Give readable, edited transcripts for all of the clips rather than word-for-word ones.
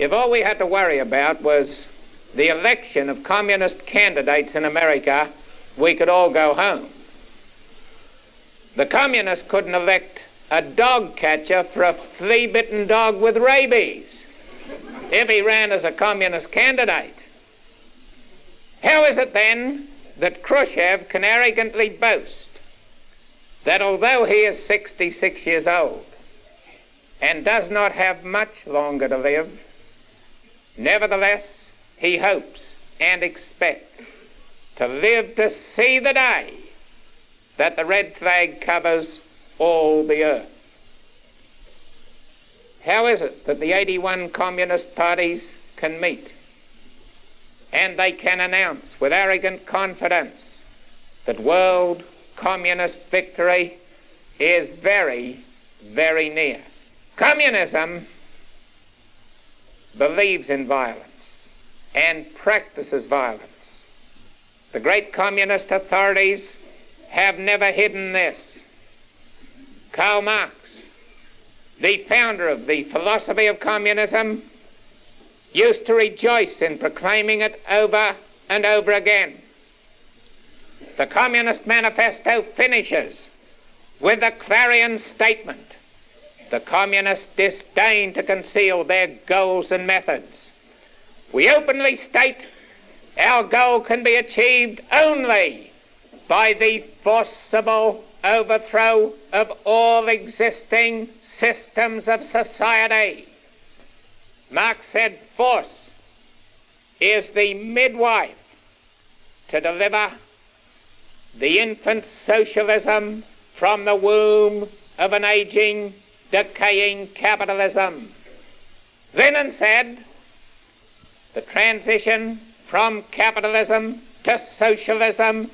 If all we had to worry about was the election of communist candidates in America, we could all go home. The communists couldn't elect a dog catcher for a flea-bitten dog with rabies if he ran as a communist candidate. How is it then that Khrushchev can arrogantly boast that although he is 66 years old and does not have much longer to live, nevertheless he hopes and expects to live to see the day that the red flag covers all the earth? How is it that the 81 communist parties can meet and they can announce with arrogant confidence that world communist victory is very, very near? Communism believes in violence and practices violence. The great communist authorities have never hidden this. Karl Marx, the founder of the philosophy of communism, used to rejoice in proclaiming it over and over again. The Communist Manifesto finishes with a clarion statement: the communists disdain to conceal their goals and methods. We openly state our goal can be achieved only by the forcible overthrow of all existing systems of society. Marx said force is the midwife to deliver the infant socialism from the womb of an aging, decaying capitalism. Lenin said the transition from capitalism to socialism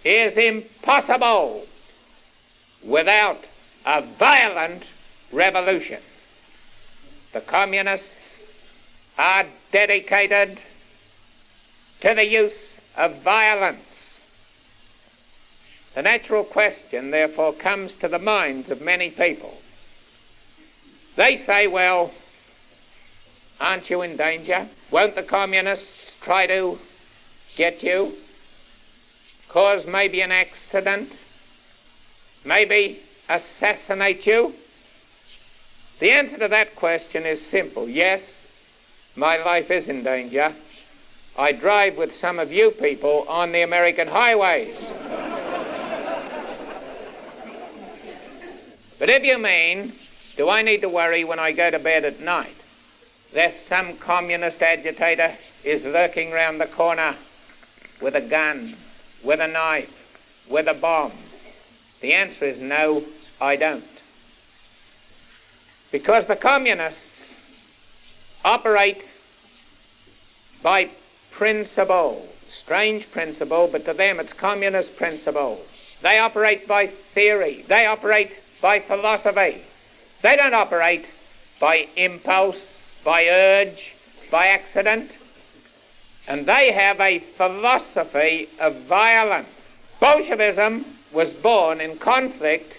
is impossible without a violent revolution. The communists are dedicated to the use of violence. The natural question, therefore, comes to the minds of many people. They say, well, aren't you in danger? Won't the communists try to get you? Cause maybe an accident? Maybe assassinate you? The answer to that question is simple. Yes, my life is in danger. I drive with some of you people on the American highways. But if you mean, do I need to worry when I go to bed at night lest some communist agitator is lurking round the corner with a gun, with a knife, with a bomb? The answer is no, I don't. Because the communists operate by principle. Strange principle, but to them it's communist principle. They operate by theory. They operate by philosophy. They don't operate by impulse, by urge, by accident. And they have a philosophy of violence. Bolshevism was born in conflict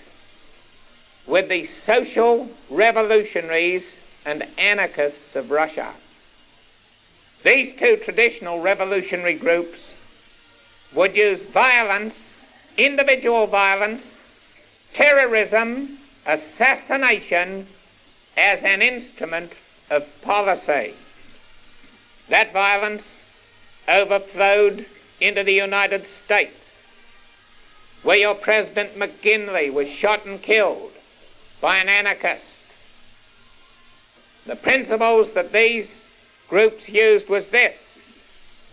with the social revolutionaries and anarchists of Russia. These two traditional revolutionary groups would use violence, individual violence, terrorism, assassination as an instrument of policy. That violence overflowed into the United States, where your President McKinley was shot and killed by an anarchist. The principles that these groups used was this.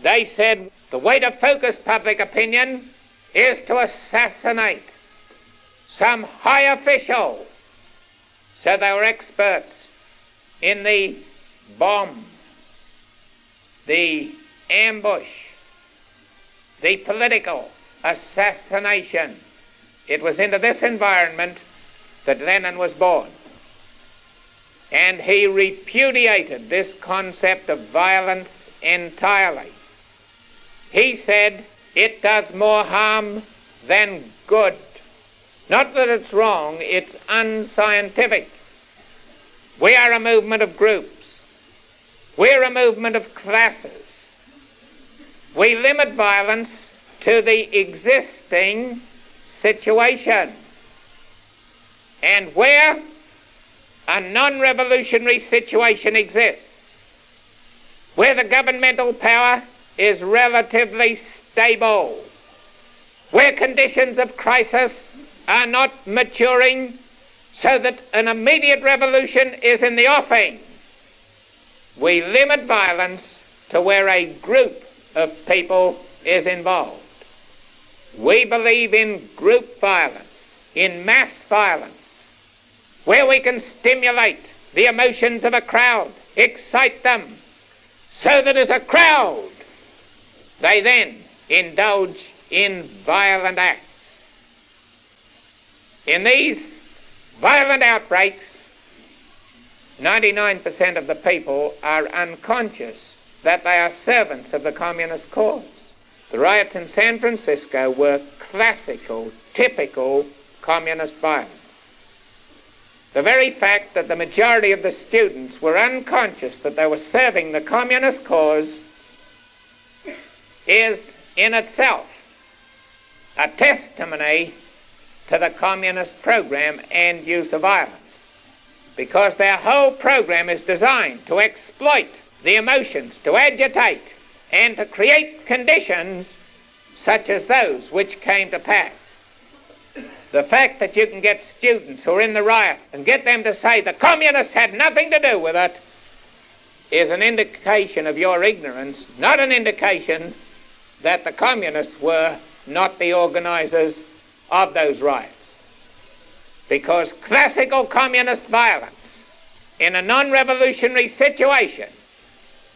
They said the way to focus public opinion is to assassinate some high official. So they were experts in the bomb, the ambush, the political assassination. It was into this environment that Lenin was born. And he repudiated this concept of violence entirely. He said it does more harm than good. Not that it's wrong, it's unscientific. We are a movement of groups We're a movement of classes. We limit violence to the existing situation. And where a non-revolutionary situation exists, where the governmental power is relatively stable, where conditions of crisis are not maturing so that an immediate revolution is in the offing, we limit violence to where a group of people is involved. We believe in group violence, in mass violence, where we can stimulate the emotions of a crowd, excite them, so that as a crowd they then indulge in violent acts. In these violent outbreaks, 99% of the people are unconscious that they are servants of the communist cause. The riots in San Francisco were classical, typical communist violence. The very fact that the majority of the students were unconscious that they were serving the communist cause is in itself a testimony to the communist program and use of violence, because their whole program is designed to exploit the emotions, to agitate, and to create conditions such as those which came to pass. The fact that you can get students who are in the riot and get them to say the communists had nothing to do with it is an indication of your ignorance, not an indication that the communists were not the organizers of those riots. Because classical communist violence in a non-revolutionary situation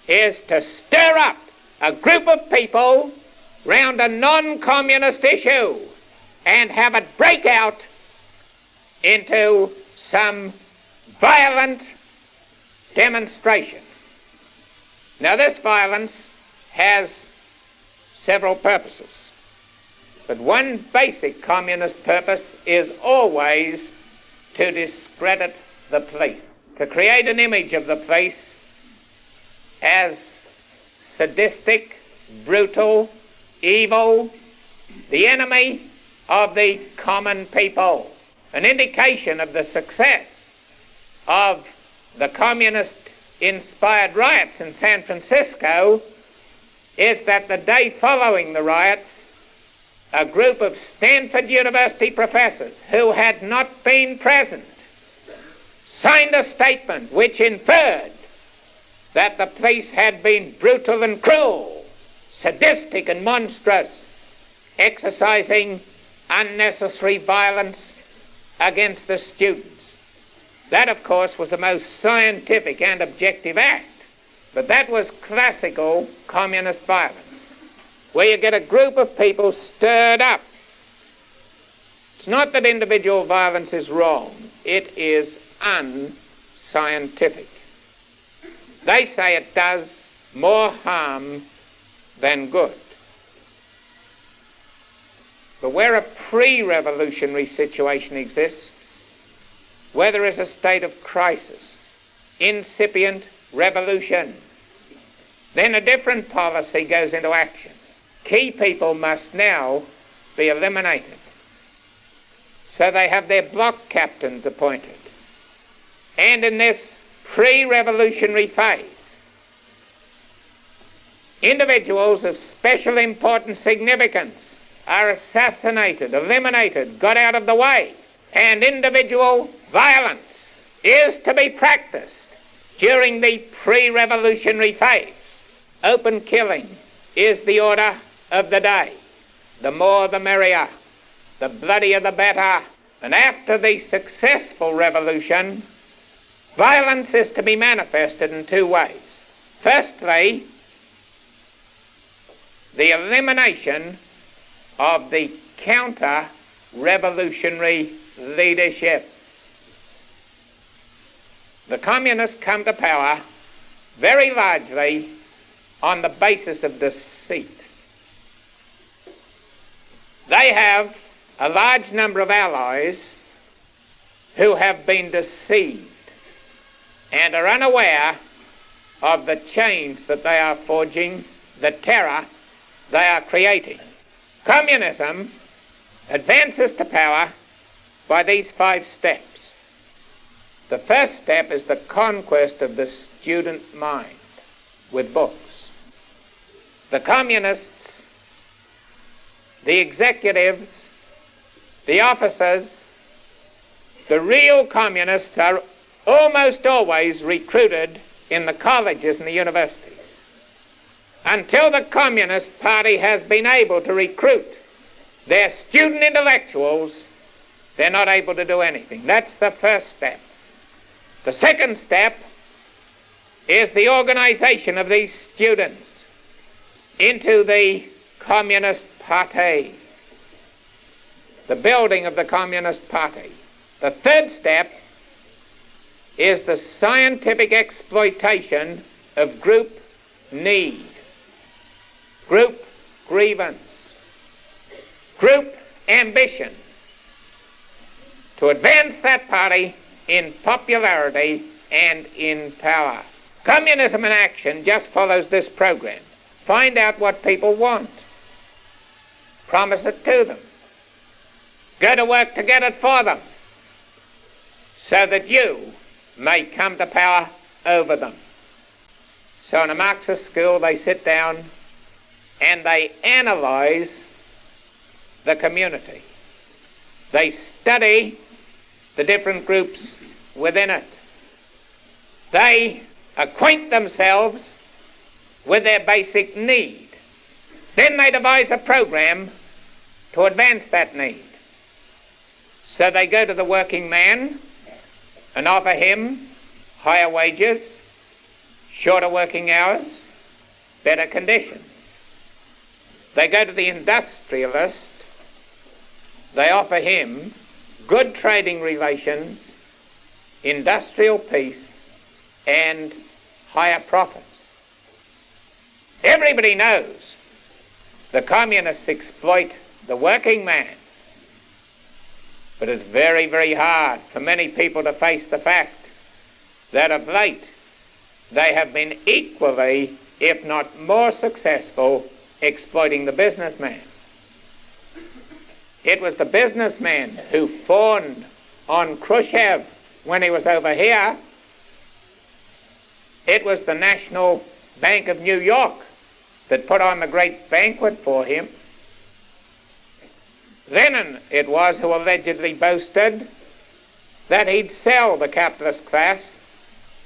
is to stir up a group of people round a non-communist issue and have it break out into some violent demonstration. Now, this violence has several purposes, but one basic communist purpose is always to discredit the police, to create an image of the police as sadistic, brutal, evil, the enemy of the common people. An indication of the success of the communist-inspired riots in San Francisco is that the day following the riots, a group of Stanford University professors who had not been present signed a statement which inferred that the police had been brutal and cruel, sadistic and monstrous, exercising unnecessary violence against the students. That, of course, was the most scientific and objective act, but that was classical communist violence, where you get a group of people stirred up. It's not that individual violence is wrong, it is unscientific. They say it does more harm than good. But where a pre-revolutionary situation exists, where there is a state of crisis, incipient revolution, then a different policy goes into action. Key people must now be eliminated. So they have their block captains appointed. And in this pre-revolutionary phase, individuals of special importance, significance are assassinated, eliminated, got out of the way, and individual violence is to be practiced during the pre-revolutionary phase. Open killing is the order of the day. The more the merrier, the bloodier the better. And after the successful revolution, violence is to be manifested in two ways. Firstly, the elimination of the counter-revolutionary leadership. The communists come to power very largely on the basis of deceit. They have a large number of allies who have been deceived and are unaware of the chains that they are forging, the terror they are creating. Communism advances to power by these 5 steps. The first step is the conquest of the student mind with books. The communists, the executives, the officers, the real communists are almost always recruited in the colleges and the universities. Until the Communist Party has been able to recruit their student intellectuals, they're not able to do anything. That's the first step. The second step is the organization of these students into the Communist Party, the building of the Communist Party. The third step is the scientific exploitation of group need, group grievance, group ambition, to advance that party in popularity and in power. Communism in action just follows this program. Find out what people want. Promise it to them. Go to work to get it for them, so that you may come to power over them. So in a Marxist school, they sit down and they analyze the community. They study the different groups within it. They acquaint themselves with their basic need. Then they devise a program to advance that need. So they go to the working man and offer him higher wages, shorter working hours, better conditions. They go to the industrialist, they offer him good trading relations, industrial peace, and higher profits. Everybody knows the communists exploit the working man, but it's very, very hard for many people to face the fact that of late they have been equally, if not more successful, exploiting the businessman. It was the businessman who fawned on Khrushchev when he was over here. It was the National Bank of New York that put on the great banquet for him. Lenin it was who allegedly boasted that he'd sell the capitalist class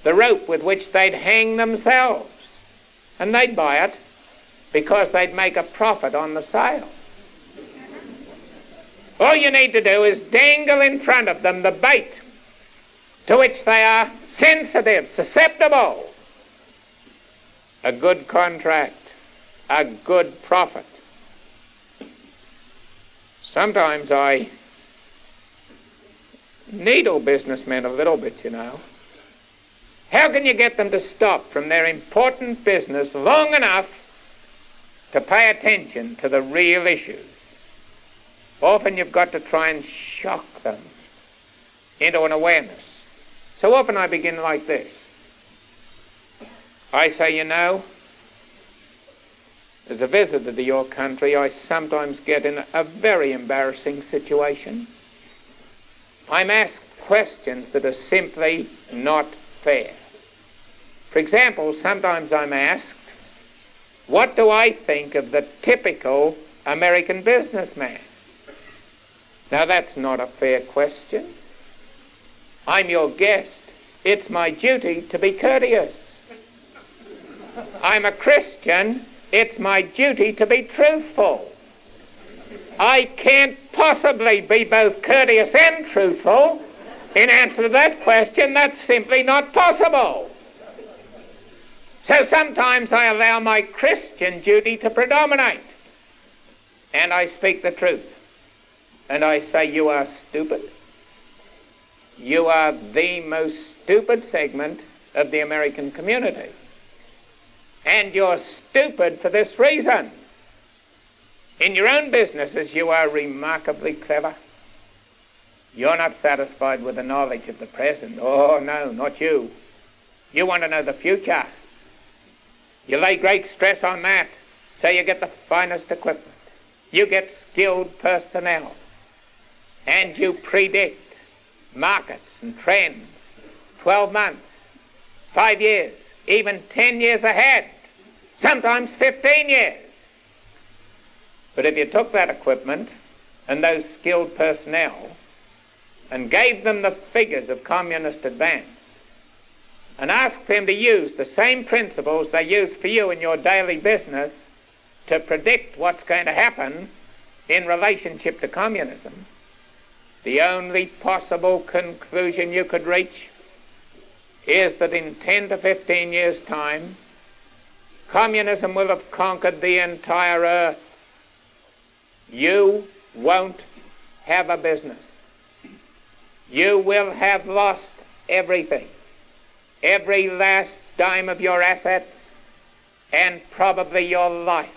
the rope with which they'd hang themselves, and they'd buy it because they'd make a profit on the sale. All you need to do is dangle in front of them the bait to which they are sensitive, susceptible. A good contract, a good profit. Sometimes I needle businessmen a little bit, you know. How can you get them to stop from their important business long enough to pay attention to the real issues? Often you've got to try and shock them into an awareness. So often I begin like this. I say, you know, as a visitor to your country, I sometimes get in a very embarrassing situation. I'm asked questions that are simply not fair. For example, sometimes I'm asked, what do I think of the typical American businessman? Now that's not a fair question. I'm your guest. It's my duty to be courteous. I'm a Christian. It's my duty to be truthful. I can't possibly be both courteous and truthful in answer to that question. That's simply not possible. So sometimes I allow my Christian duty to predominate, and I speak the truth. And I say, you are stupid. You are the most stupid segment of the American community. And you're stupid for this reason. In your own businesses, you are remarkably clever. You're not satisfied with the knowledge of the present. Oh, no, not you. You want to know the future. You lay great stress on that, so you get the finest equipment. You get skilled personnel, and you predict markets and trends 12 months, 5 years, even 10 years ahead, sometimes 15 years. But if you took that equipment and those skilled personnel and gave them the figures of communist advance and asked them to use the same principles they use for you in your daily business to predict what's going to happen in relationship to communism, the only possible conclusion you could reach is that in 10 to 15 years' time, communism will have conquered the entire earth. You won't have a business. You will have lost everything, every last dime of your assets, and probably your life.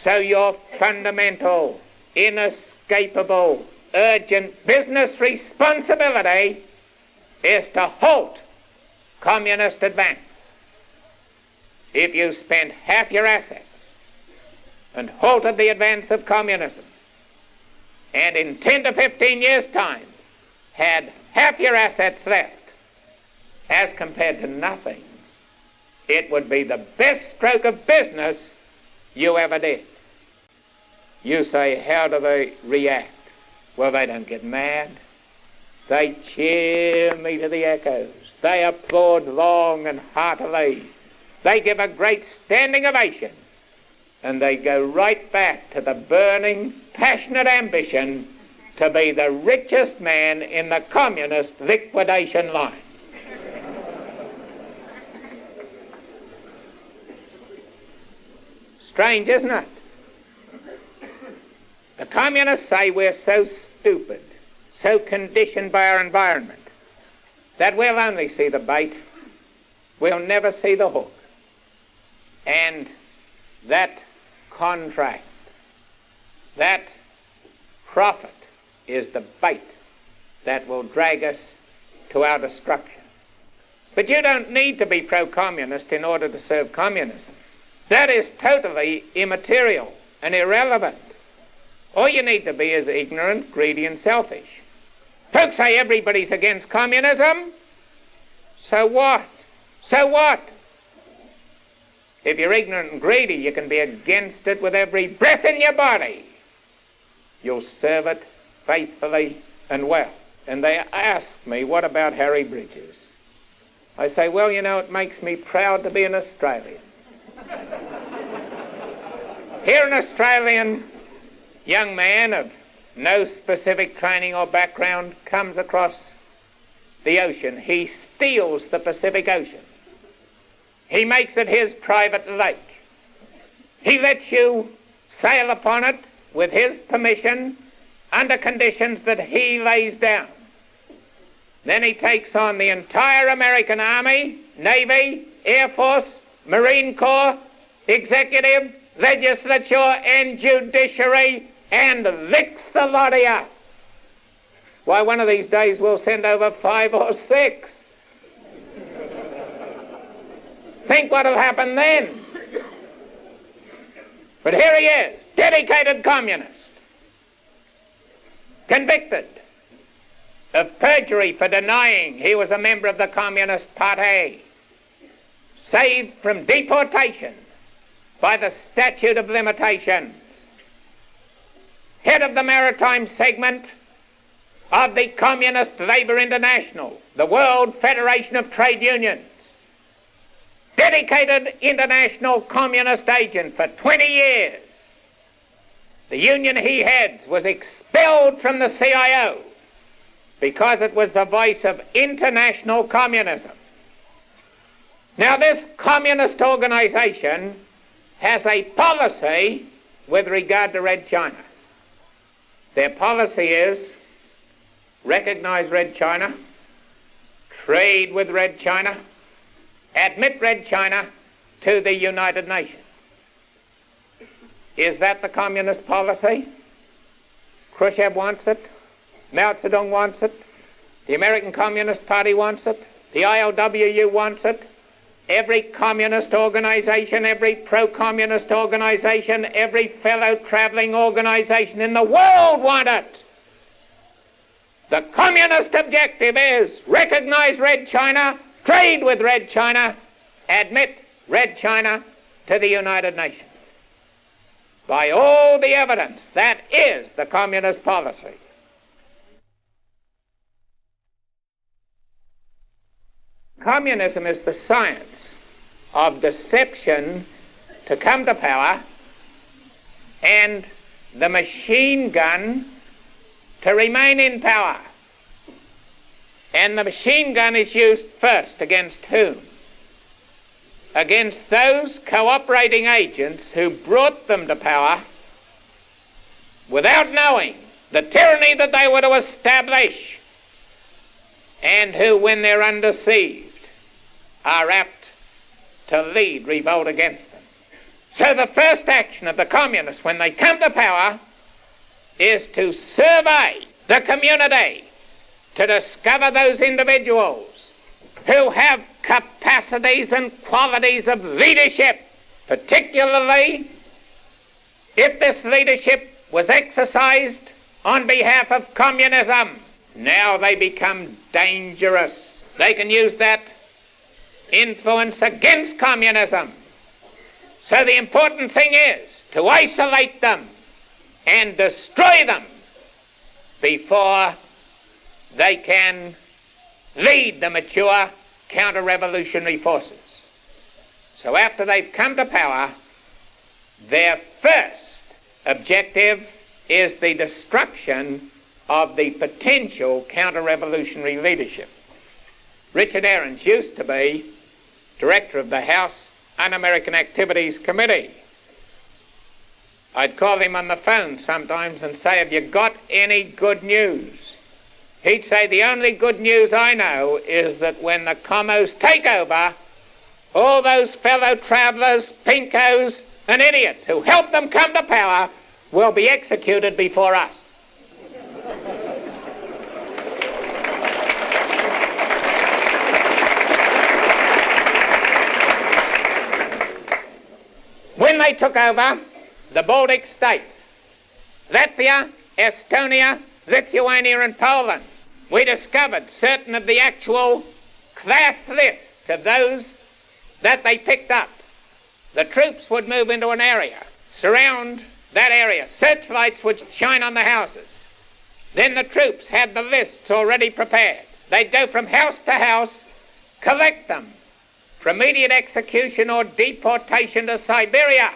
So your fundamental, inescapable, urgent business responsibility is to halt communist advance. If you spent half your assets and halted the advance of communism, and in 10 to 15 years' time had half your assets left as compared to nothing, it would be the best stroke of business you ever did. You say, how do they react? Well, they don't get mad. They cheer me to the echoes. They applaud long and heartily. They give a great standing ovation. And they go right back to the burning, passionate ambition to be the richest man in the communist liquidation line. Strange, isn't it? The communists say we're so stupid, so conditioned by our environment, that we'll only see the bait, we'll never see the hook. And that contract, that profit is the bait that will drag us to our destruction. But you don't need to be pro-communist in order to serve communism. That is totally immaterial and irrelevant. All you need to be is ignorant, greedy, and selfish. Folks say everybody's against communism. So what? So what? If you're ignorant and greedy, you can be against it with every breath in your body. You'll serve it faithfully and well. And they ask me, what about Harry Bridges? I say, well, you know, it makes me proud to be an Australian. Here an Australian young man of no specific training or background comes across the ocean. He steals the Pacific Ocean. He makes it his private lake. He lets you sail upon it with his permission under conditions that he lays down. Then he takes on the entire American Army, Navy, Air Force, Marine Corps, executive, legislature, and judiciary, and licks the lot of you. Why, one of these days we'll send over 5 or 6. Think what'll happen then. But here he is, dedicated communist, convicted of perjury for denying he was a member of the Communist Party, saved from deportation by the statute of limitations, head of the maritime segment of the Communist Labour International, the World Federation of Trade Unions, dedicated international communist agent for 20 years. The union he heads was expelled from the CIO because it was the voice of international communism. Now, this communist organization has a policy with regard to Red China. Their policy is recognize Red China, trade with Red China, admit Red China to the United Nations. Is that the communist policy? Khrushchev wants it. Mao Zedong wants it. The American Communist Party wants it. The IOWU wants it. every communist organization, every pro-communist organization, every fellow traveling organization in the world want it. The communist objective is recognize Red China, trade with Red China, admit Red China to the United Nations. By all the evidence, that is the communist policy. Communism is the science of deception to come to power and the machine gun to remain in power. And the machine gun is used first against whom? Against those cooperating agents who brought them to power without knowing the tyranny that they were to establish, and who, when they're undeceived, are apt to lead revolt against them. So the first action of the communists when they come to power is to survey the community, to discover those individuals who have capacities and qualities of leadership, particularly if this leadership was exercised on behalf of communism. Now they become dangerous. They can use that influence against communism. So the important thing is to isolate them and destroy them before they can lead the mature counter-revolutionary forces. So after they've come to power, their first objective is the destruction of the potential counter-revolutionary leadership. Richard Aarons used to be director of the House Un-American Activities Committee. I'd call him on the phone sometimes and say, have you got any good news? He'd say, the only good news I know is that when the commos take over, all those fellow travellers, pinkos and idiots who helped them come to power will be executed before us. When they took over the Baltic states, Latvia, Estonia, Lithuania and Poland, we discovered certain of the actual class lists of those that they picked up. The troops would move into an area, surround that area, searchlights would shine on the houses. Then the troops had the lists already prepared. They'd go from house to house, collect them for immediate execution or deportation to Siberia.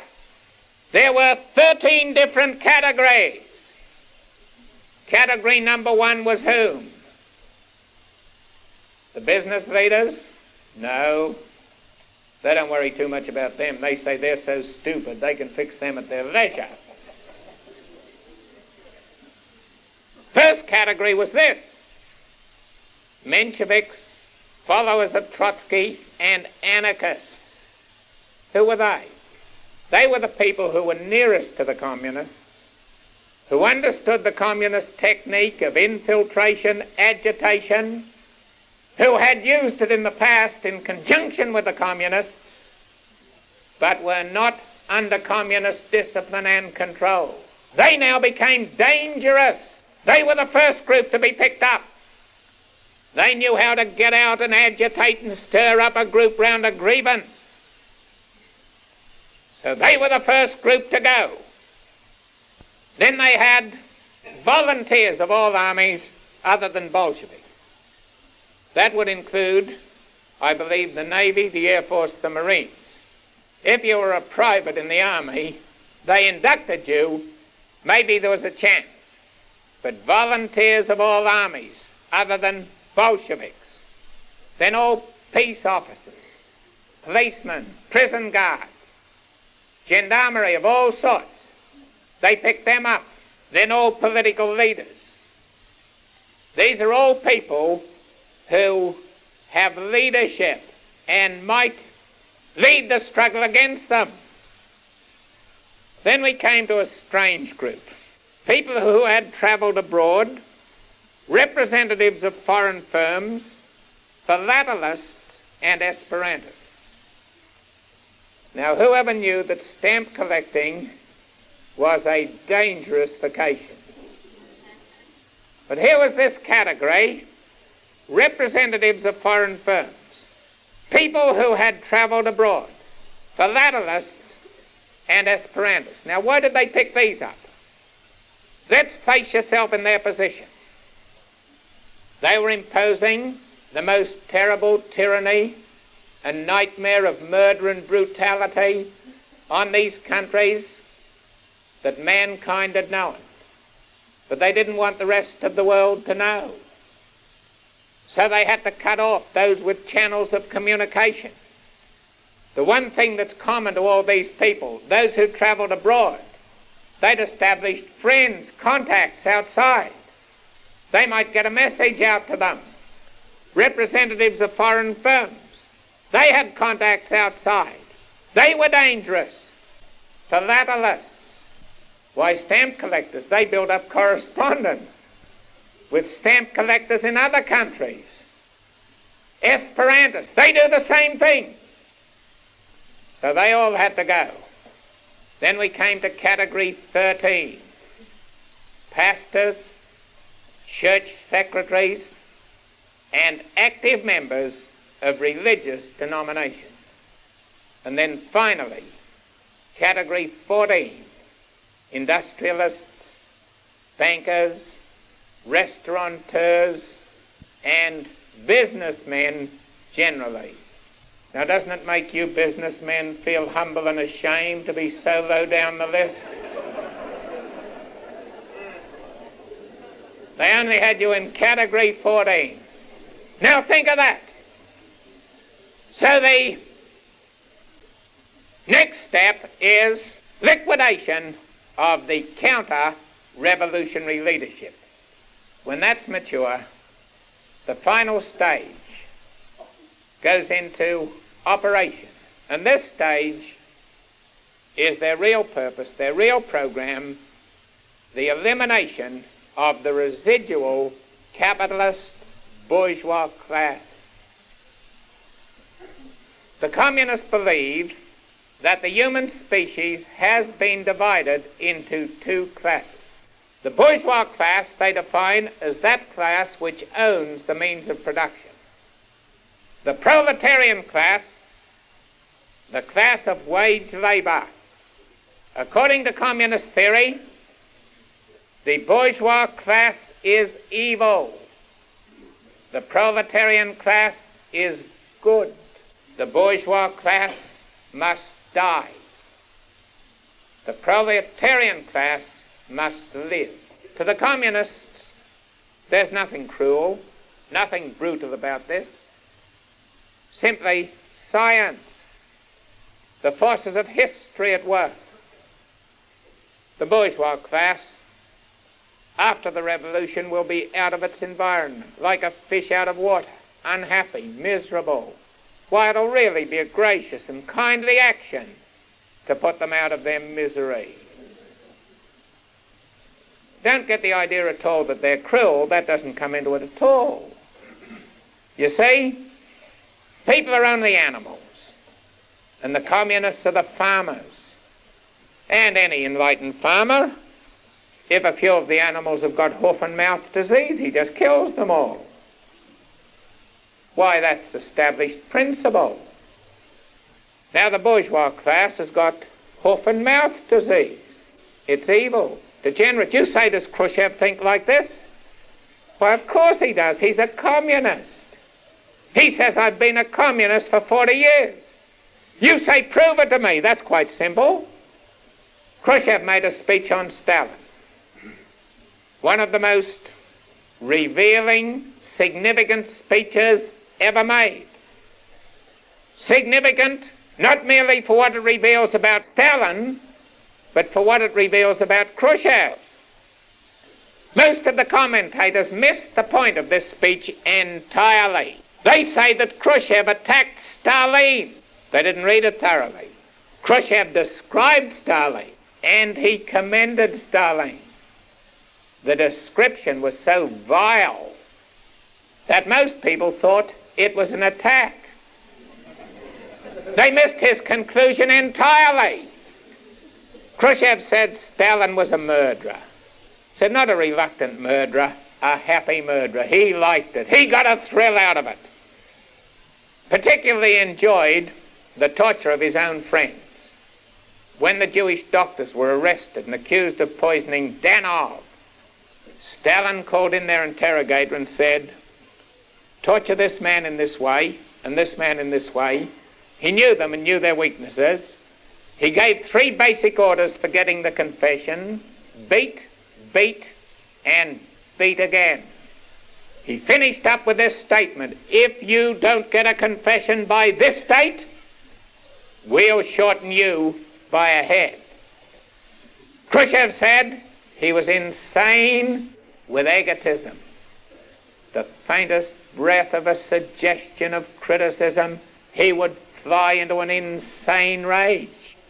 There were 13 different categories. Category number one was whom? The business leaders? No. They don't worry too much about them. They say they're so stupid they can fix them at their leisure. First category was this: Mensheviks, followers of Trotsky, and anarchists. Who were they? They were the people who were nearest to the communists, who understood the communist technique of infiltration, agitation, who had used it in the past in conjunction with the communists, but were not under communist discipline and control. They now became dangerous. They were the first group to be picked up. They knew how to get out and agitate and stir up a group round a grievance. So they were the first group to go. Then they had volunteers of all armies other than Bolsheviks. That would include, I believe, the Navy, the Air Force, the Marines. If you were a private in the Army, they inducted you, maybe there was a chance. But volunteers of all armies other than Bolsheviks, then all peace officers, policemen, prison guards, gendarmerie of all sorts, they picked them up. Then all political leaders. These are all people who have leadership and might lead the struggle against them. Then we came to a strange group. People who had travelled abroad, representatives of foreign firms, philatelists and Esperantists. Now, whoever knew that stamp collecting was a dangerous vocation? But here was this category, representatives of foreign firms, people who had traveled abroad, philatelists and Esperantists. Now, why did they pick these up? Let's place yourself in their position. They were imposing the most terrible tyranny and nightmare of murder and brutality on these countries that mankind had known. But they didn't want the rest of the world to know. So they had to cut off those with channels of communication. The one thing that's common to all these people, those who traveled abroad, they'd established friends, contacts outside. They might get a message out to them. Representatives of foreign firms, they had contacts outside. They were dangerous. Philatelists, why, stamp collectors, they built up correspondence with stamp collectors in other countries. Esperantists, they do the same things. So they all had to go. Then we came to category 13. Pastors, church secretaries, and active members of religious denominations. And then finally, category 14, industrialists, bankers, restaurateurs, and businessmen generally. Now, doesn't it make you businessmen feel humble and ashamed to be so low down the list? They only had you in category 14. Now think of that. So the next step is liquidation of the counter-revolutionary leadership. When that's mature, the final stage goes into operation. And this stage is their real purpose, their real program, the elimination of the residual capitalist bourgeois class. The communists believe that the human species has been divided into two classes. The bourgeois class they define as that class which owns the means of production. The proletarian class, the class of wage labor. According to communist theory, the bourgeois class is evil. The proletarian class is good. The bourgeois class must die. The proletarian class must live. To the communists, there's nothing cruel, nothing brutal about this. Simply science, the forces of history at work. The bourgeois class, after the revolution, will be out of its environment, like a fish out of water, unhappy, miserable. Why, it'll really be a gracious and kindly action to put them out of their misery. Don't get the idea at all that they're cruel. That doesn't come into it at all. You see, people are only animals, and the communists are the farmers. And any enlightened farmer, if a few of the animals have got hoof and mouth disease, he just kills them all. Why, that's established principle. Now the bourgeois class has got hoof and mouth disease. It's evil, degenerate. You say, does Khrushchev think like this? Why, of course he does. He's a communist. He says, I've been a communist for 40 years. You say, prove it to me. That's quite simple. Khrushchev made a speech on Stalin. One of the most revealing, significant speeches ever made. Significant not merely for what it reveals about Stalin, but for what it reveals about Khrushchev. Most of the commentators missed the point of this speech entirely. They say that Khrushchev attacked Stalin. They didn't read it thoroughly. Khrushchev described Stalin, and he commended Stalin. The description was so vile that most people thought it was an attack. They missed his conclusion entirely. Khrushchev said Stalin was a murderer. Said not a reluctant murderer, a happy murderer. He liked it. He got a thrill out of it. Particularly enjoyed the torture of his own friends. When the Jewish doctors were arrested and accused of poisoning Danov, Stalin called in their interrogator and said, torture this man in this way and this man in this way. He knew them and knew their weaknesses. He gave 3 basic orders for getting the confession: beat, beat, and beat again. He finished up with this statement: if you don't get a confession by this date, we'll shorten you by a head. Khrushchev said he was insane with egotism. The faintest breath of a suggestion of criticism, he would fly into an insane rage.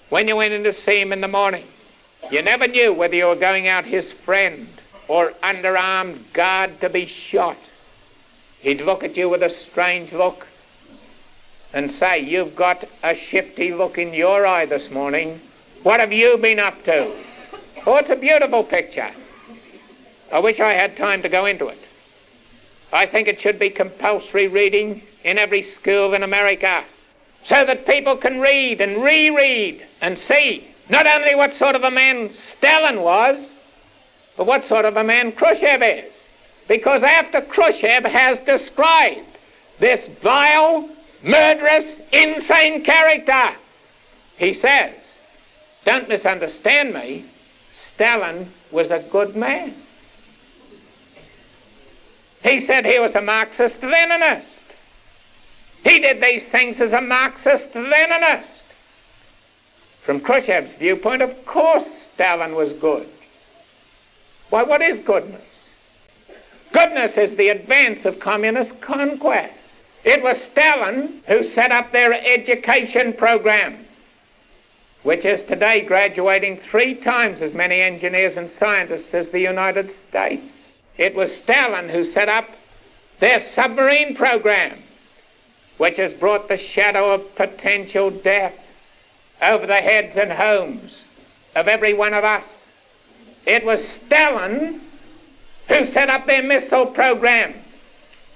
When you went in to see him in the morning, you never knew whether you were going out his friend or under armed guard to be shot. He'd look at you with a strange look and say, you've got a shifty look in your eye this morning. What have you been up to? Oh, it's a beautiful picture. I wish I had time to go into it. I think it should be compulsory reading in every school in America, so that people can read and reread and see not only what sort of a man Stalin was, but what sort of a man Khrushchev is. Because after Khrushchev has described this vile, murderous, insane character, he says, don't misunderstand me, Stalin was a good man. He said he was a Marxist-Leninist. He did these things as a Marxist-Leninist. From Khrushchev's viewpoint, of course, Stalin was good. Why, what is goodness? Goodness is the advance of communist conquest. It was Stalin who set up their education program, which is today graduating 3 times as many engineers and scientists as the United States. It was Stalin who set up their submarine program, which has brought the shadow of potential death over the heads and homes of every one of us. It was Stalin who set up their missile program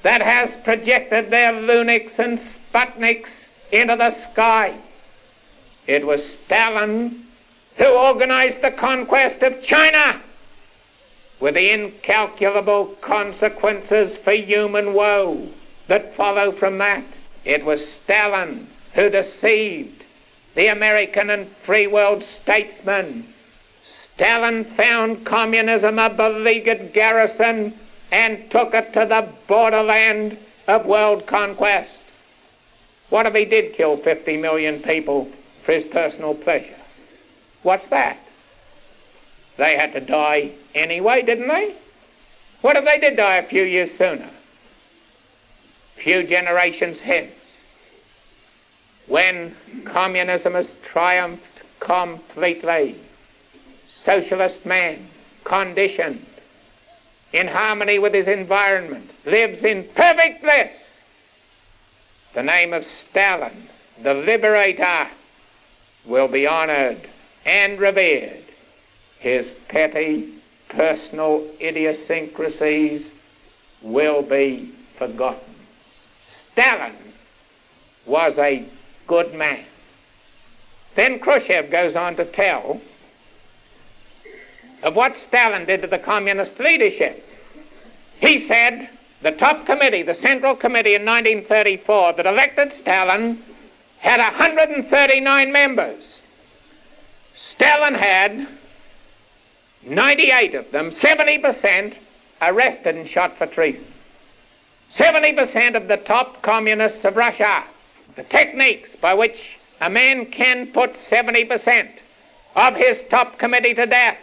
that has projected their Luniks and Sputniks into the sky. It was Stalin who organized the conquest of China with the incalculable consequences for human woe that follow from that. It was Stalin who deceived the American and free world statesmen. Stalin found communism a beleaguered garrison and took it to the borderland of world conquest. What if he did kill 50 million people for his personal pleasure? What's that? They had to die anyway, didn't they? What if they did die a few years sooner? Few generations hence, when communism has triumphed completely, socialist man, conditioned, in harmony with his environment, lives in perfect bliss. The name of Stalin, the liberator, will be honored and revered. His petty personal idiosyncrasies will be forgotten. Stalin was a good man. Then Khrushchev goes on to tell of what Stalin did to the communist leadership. He said the top committee, the Central Committee in 1934 that elected Stalin, had 139 members. Stalin had 98 of them, 70%, arrested and shot for treason. 70% of the top communists of Russia. The techniques by which a man can put 70% of his top committee to death,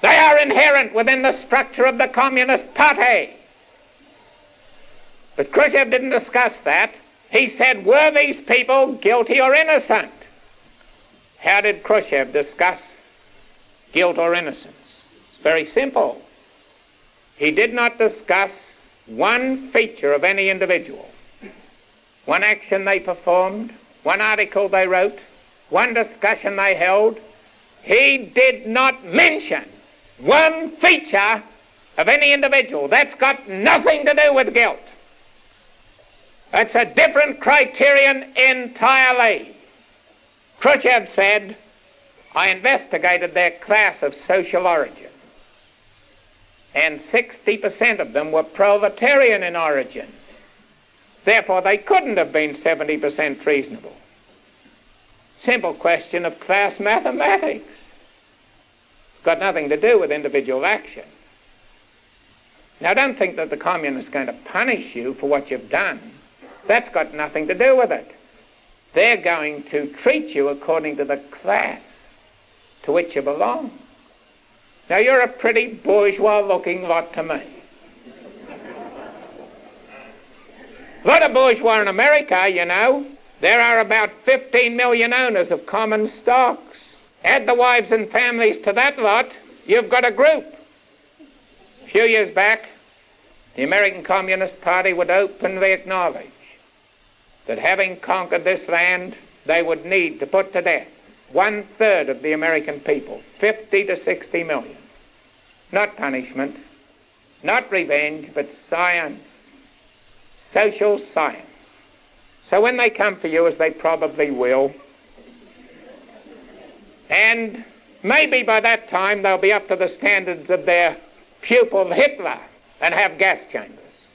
they are inherent within the structure of the Communist Party. But Khrushchev didn't discuss that. He said, were these people guilty or innocent? How did Khrushchev discuss guilt or innocence? It's very simple. He did not discuss one feature of any individual. One action they performed, one article they wrote, one discussion they held, he did not mention one feature of any individual. That's got nothing to do with guilt. It's a different criterion entirely. Khrushchev said, I investigated their class of social origin, and 60% of them were proletarian in origin. Therefore, they couldn't have been 70% treasonable. Simple question of class mathematics. It's got nothing to do with individual action. Now, don't think that the communists are going to punish you for what you've done. That's got nothing to do with it. They're going to treat you according to the class to which you belong. Now, you're a pretty bourgeois-looking lot to me. A lot of bourgeois in America, you know. There are about 15 million owners of common stocks. Add the wives and families to that lot, you've got a group. A few years back, the American Communist Party would openly acknowledge that having conquered this land, they would need to put to death 1/3 of the American people, 50 to 60 million. Not punishment, not revenge, but science, social science. So when they come for you, as they probably will, and maybe by that time they'll be up to the standards of their pupil Hitler and have gas chambers.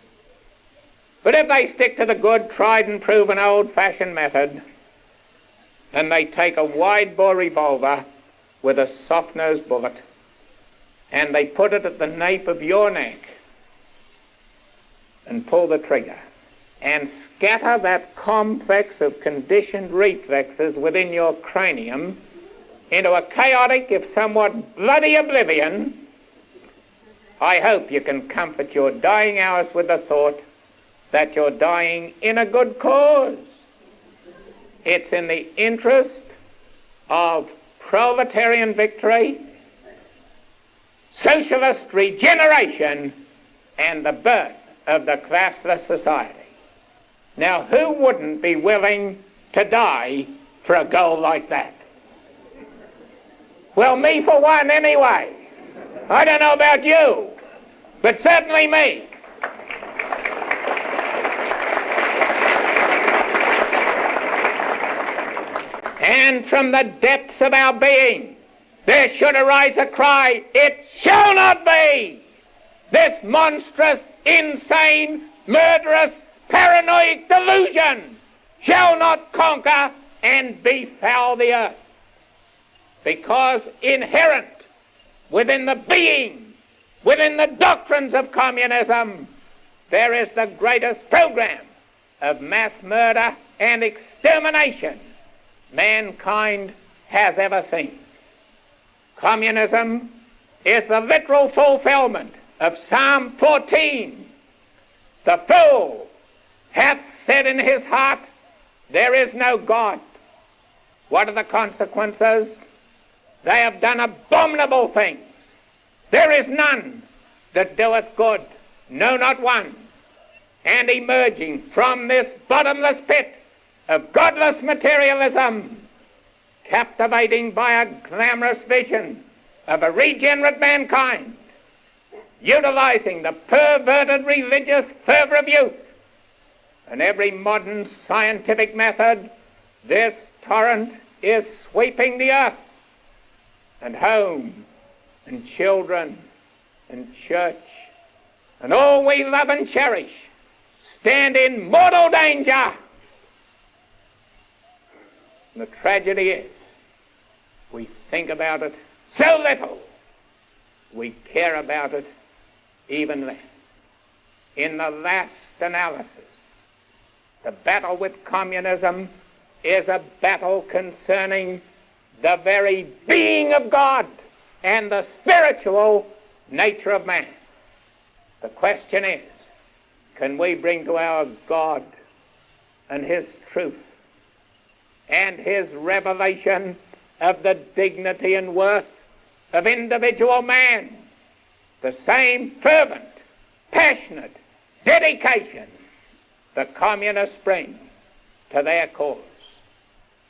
But if they stick to the good, tried and proven old-fashioned method, and they take a wide-bore revolver with a soft-nosed bullet, and they put it at the nape of your neck and pull the trigger, and scatter that complex of conditioned reflexes within your cranium into a chaotic, if somewhat bloody oblivion, I hope you can comfort your dying hours with the thought that you're dying in a good cause. It's in the interest of proletarian victory, socialist regeneration, and the birth of the classless society. Now, who wouldn't be willing to die for a goal like that? Well, me for one, anyway. I don't know about you, but certainly me. And from the depths of our being, there should arise a cry, it shall not be! This monstrous, insane, murderous, paranoid delusion shall not conquer and befoul the earth. Because inherent within the being, within the doctrines of communism, there is the greatest program of mass murder and extermination mankind has ever seen. Communism is the literal fulfillment of Psalm 14. The fool hath said in his heart, there is no God. What are the consequences? They have done abominable things. There is none that doeth good, no, not one. And emerging from this bottomless pit of godless materialism, captivating by a glamorous vision of a regenerate mankind, utilizing the perverted religious fervor of youth and every modern scientific method, this torrent is sweeping the earth, and home and children and church and all we love and cherish stand in mortal danger. And the tragedy is, we think about it so little, we care about it even less. In the last analysis, the battle with communism is a battle concerning the very being of God and the spiritual nature of man. The question is, can we bring to our God and his truth and his revelation of the dignity and worth of individual man the same fervent, passionate dedication the communists bring to their cause?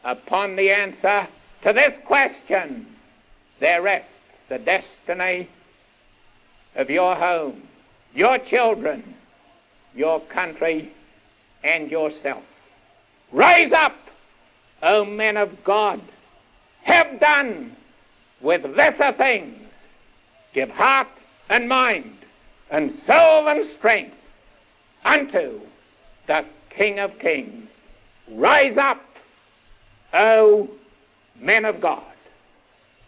upon the answer to this question, there rests the destiny of your home, your children, your country, and yourself. Rise up, O men of God. Have done with lesser things. Give heart and mind and soul and strength unto the King of Kings. Rise up, O men of God.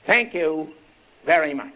Thank you very much.